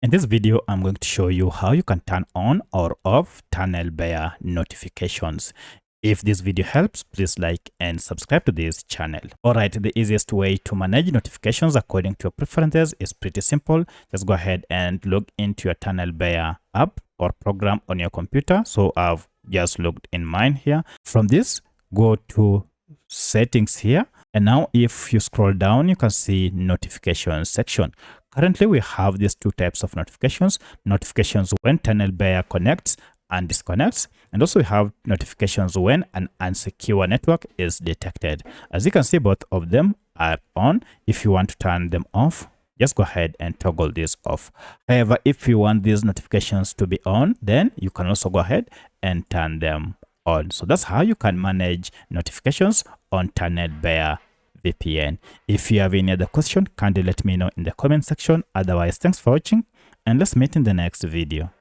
In this video, I'm going to show you how you can turn on or off TunnelBear notifications. If this video helps, please like and subscribe to this channel. Alright, the easiest way to manage notifications according to your preferences is pretty simple. Just go ahead and log into your TunnelBear app or program on your computer. So I've just logged in mine here. From this, go to settings here. And now if you scroll down, you can see notifications section. Currently, we have these two types of notifications. Notifications when TunnelBear connects and disconnects. And also we have notifications when an unsecure network is detected. As you can see, both of them are on. If you want to turn them off, just go ahead and toggle this off. However, if you want these notifications to be on, then you can also go ahead and turn them on. So that's how you can manage notifications on TunnelBear VPN. If you have any other question, kindly let me know in the comment section. Otherwise, thanks for watching and let's meet in the next video.